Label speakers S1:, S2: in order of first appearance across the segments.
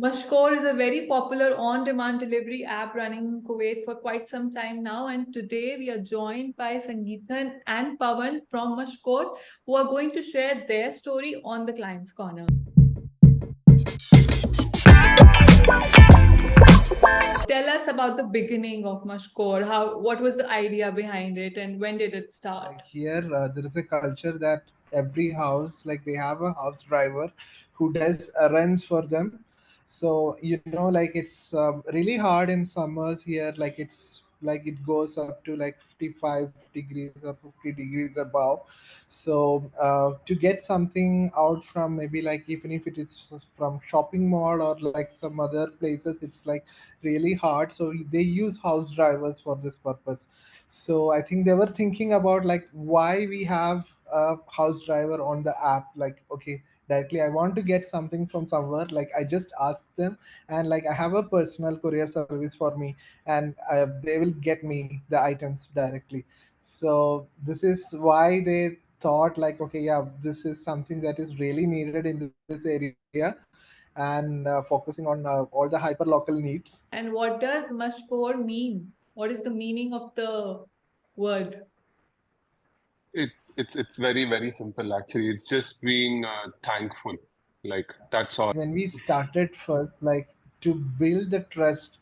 S1: Mashkor is a very popular on-demand delivery app running in Kuwait for quite some time now. And today we are joined by Sangeeth and Pawan from Mashkor, who are going to share their story on the Client's Corner. Tell us about the beginning of Mashkor. What was the idea behind it, and when did it start?
S2: Like here, there is a culture that every house, like they have a house driver who does errands for them. So like it's really hard in summers here. Like it's like it goes up to like 55 degrees or 50 degrees above. So to get something out from maybe like even if it is from shopping mall or like some other places, it's like really hard. So they use house drivers for this purpose. So I think they were thinking about like why we have a house driver on the app. Like, okay, directly I want to get something from somewhere. Like I just ask them, and like I have a personal courier service for me, and they will get me the items directly. So this is why they thought like, okay, yeah, this is something that is really needed in this area, and focusing on all the hyper local needs.
S1: And what does Mashkor mean? What is the meaning of the word?
S3: It's very simple actually. It's just being thankful. Like that's all.
S2: When we started first, like to build the trust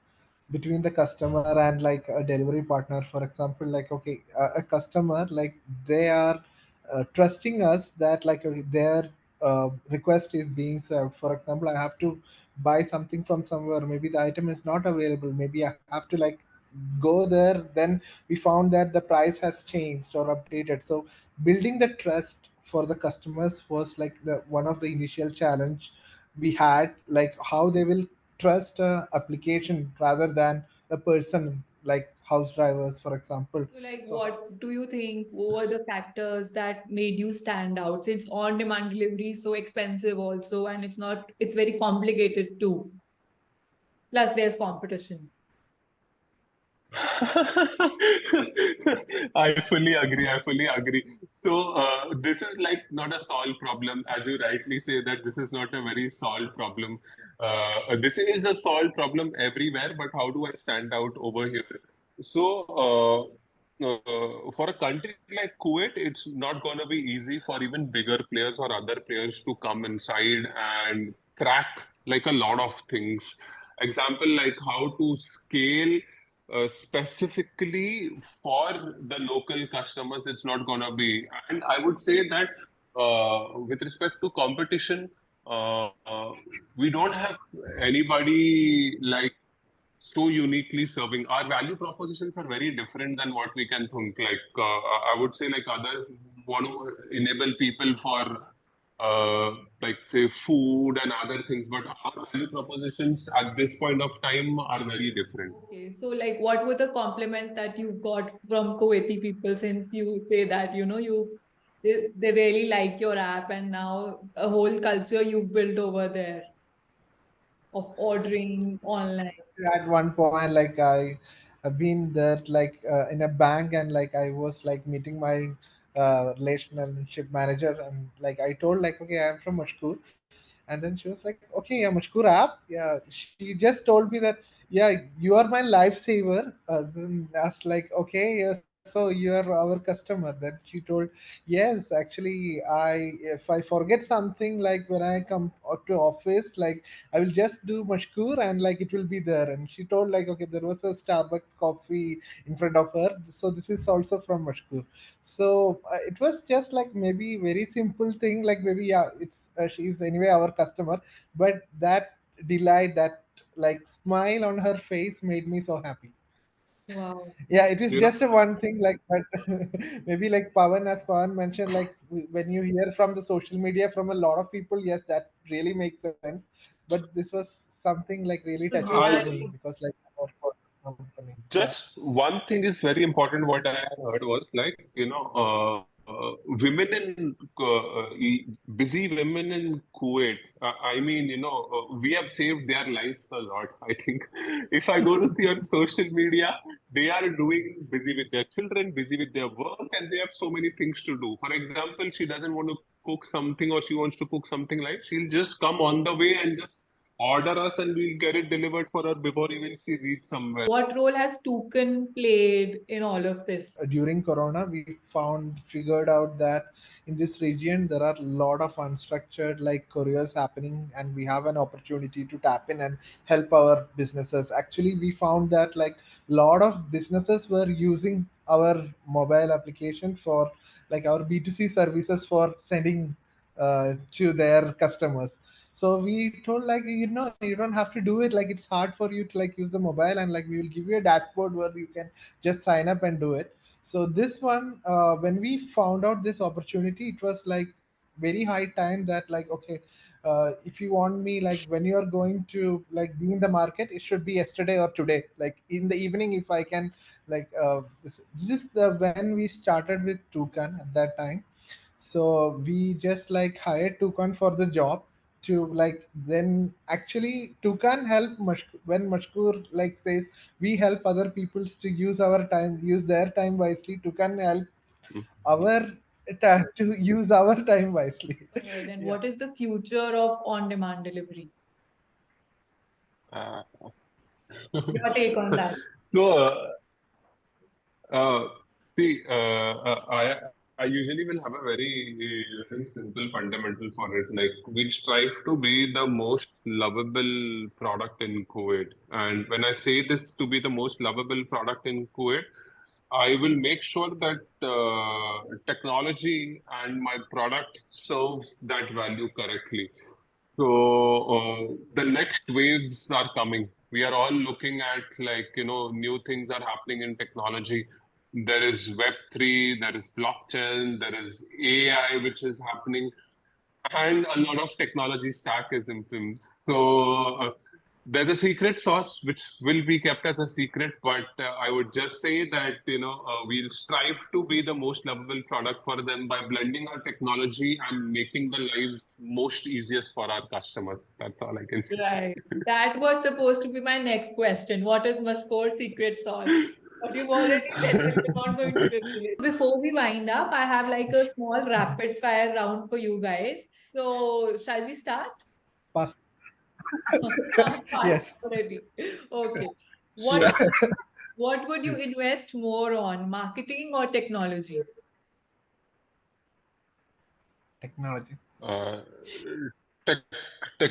S2: between the customer and like a delivery partner. For example, like okay, a customer, like they are trusting us that like okay, their request is being served. For example, I have to buy something from somewhere, maybe the item is not available, maybe I have to like go there, then we found that the price has changed or updated. So building the trust for the customers was like the one of the initial challenge we had, like how they will trust a application rather than a person, like house drivers for example.
S1: So, like,
S2: So
S1: what do you think were the factors that made you stand out? Since on-demand delivery is so expensive also, and it's very complicated too. Plus, there's competition.
S3: I fully agree. I fully agree. So this is like not a solved problem, as you rightly say that this is not a very solved problem. This is a solved problem everywhere, but how do I stand out over here? So for a country like Kuwait, it's not going to be easy for even bigger players or other players to come inside and crack like a lot of things. Example like how to scale specifically for the local customers, it's not gonna be. And I would say that with respect to competition, we don't have anybody like so uniquely serving. Our value propositions are very different than what we can think. Like I would say, like others want to enable people for like say food and other things, but our value propositions at this point of time are very different.
S1: Okay, so like, what were the compliments that you got from Kuwaiti people since you say that, they really like your app and now a whole culture you've built over there of ordering online?
S2: at one point like I've been there like in a bank, and like I was like meeting my relationship manager, and like I told like okay, I'm from Mashkur. And then she was like, okay, yeah, Mashkur app. Yeah, she just told me that, yeah, you are my lifesaver. Then I was like, okay, yeah, so you are our customer. Then she told, yes, actually, if I forget something, like when I come to office, like I will just do Mashkur and like it will be there. And she told like, okay, there was a Starbucks coffee in front of her, so this is also from Mashkur. So it was just like maybe very simple thing, like maybe yeah, it's she's anyway our customer, but that delight, that like smile on her face made me so happy.
S1: Wow.
S2: Yeah, it is
S3: You know,
S2: just a one thing, like but maybe like Pawan, as Pawan mentioned, like when you hear from the social media from a lot of people, yes, that really makes sense. But this was something like really
S1: It was
S2: touching to
S3: I
S2: me
S1: real.
S2: because like our company. Yeah.
S3: just one thing is very important. What I heard was like, women in busy women in Kuwait. I mean, we have saved their lives a lot. I think if I go to see on social media, they are doing busy with their children, busy with their work, and they have so many things to do. For example, she doesn't want to cook something or she wants to cook something like she'll just come on the way and just order us and we'll get it delivered for her before even she reaches somewhere.
S1: What role has Toucan played in all of this?
S2: During Corona, we figured out that in this region there are a lot of unstructured like couriers happening, and we have an opportunity to tap in and help our businesses. Actually, we found that like a lot of businesses were using our mobile application for like our B2C services for sending to their customers. So we told like, you don't have to do it, like it's hard for you to like use the mobile, and like we will give you a dashboard where you can just sign up and do it. So this one, when we found out this opportunity, it was like very high time that like, okay, if you want me, like when you are going to like be in the market, it should be yesterday or today, like in the evening, if I can like this is the when we started with Toucan at that time. So we just like hired Toucan for the job to like then actually Toucan help when Mashkur like says we help other people to use their time wisely. Toucan help our to use our time wisely.
S1: Right. And
S2: Yeah.
S1: what is the future of on-demand delivery?
S3: Uh,
S1: Your take on that?
S3: so, see, I usually will have a very simple fundamental for it. Like we strive to be the most lovable product in Kuwait, and when I say this to be the most lovable product in Kuwait, I will make sure that technology and my product serves that value correctly. So the next waves are coming. We are all looking at like, new things are happening in technology. There is Web3, there is blockchain, there is AI, which is happening, and a lot of technology stack is implemented. So there's a secret sauce which will be kept as a secret, but I would just say that we'll strive to be the most lovable product for them by blending our technology and making the lives most easiest for our customers. That's all I can say.
S1: Right. That was supposed to be my next question. What is Mashkor's secret sauce? But you've already said that you're not going to reveal it. Before we wind up, I have like a small rapid fire round for you guys. So, shall we start?
S2: Pass.
S1: Fast
S2: Yes.
S1: already. Okay.
S2: Sure.
S1: What would you invest more on, marketing or technology?
S2: Technology.
S3: Uh, tech,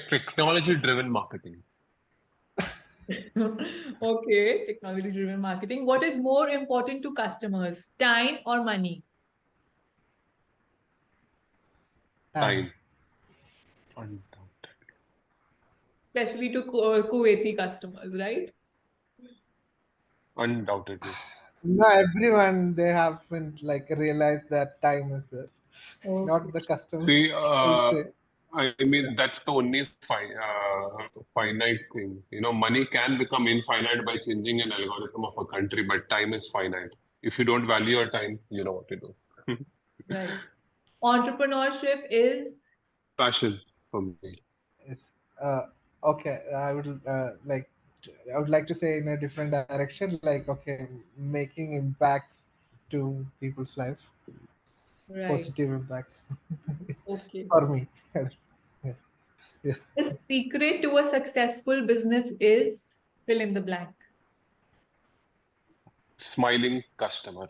S3: technology-driven marketing.
S1: Okay, technology-driven marketing. What is more important to customers, time or money?
S2: Time.
S3: Time. Undoubted.
S1: Especially to Kuwaiti customers, right?
S3: Undoubtedly.
S2: No, everyone they haven't like realized that time is there,
S1: Okay.
S2: not the customers.
S3: See,
S2: I would say.
S3: I mean, that's the only finite thing. Money can become infinite by changing an algorithm of a country, but time is finite. If you don't value your time, you know what to do.
S1: Right. Entrepreneurship is
S3: Passion for me.
S2: Yes. Okay, I would like to say in a different direction, like okay, making impact to people's life,
S1: right.
S2: positive impact
S1: Okay.
S2: for me. Yeah. Yeah.
S1: The secret to a successful business is fill in the blank.
S3: Smiling customer.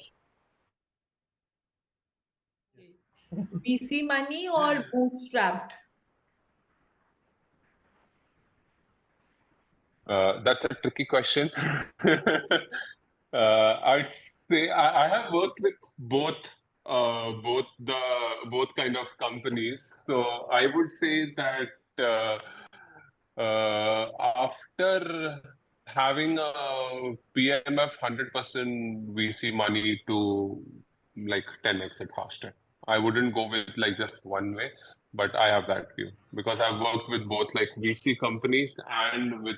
S1: VC money or bootstrapped?
S3: That's a tricky question. I'd say I have worked with both kind of companies. So I would say that after having a PMF 100% VC money to like 10x it faster. I wouldn't go with like just one way, but I have that view because I've worked with both like VC companies and with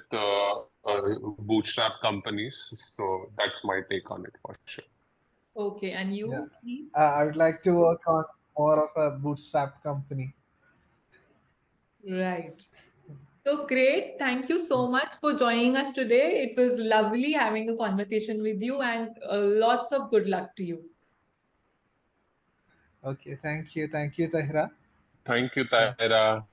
S3: bootstrap companies. So that's my take on it for sure.
S1: Okay, and
S2: Yeah.
S1: you, Steve?
S2: I would like to work on more of a bootstrap company.
S1: Right. So great. Thank you so much for joining us today. It was lovely having a conversation with you and lots of good luck to you.
S2: Okay, thank you, Tahira.
S3: Thank you,
S2: Yeah.
S3: Taira.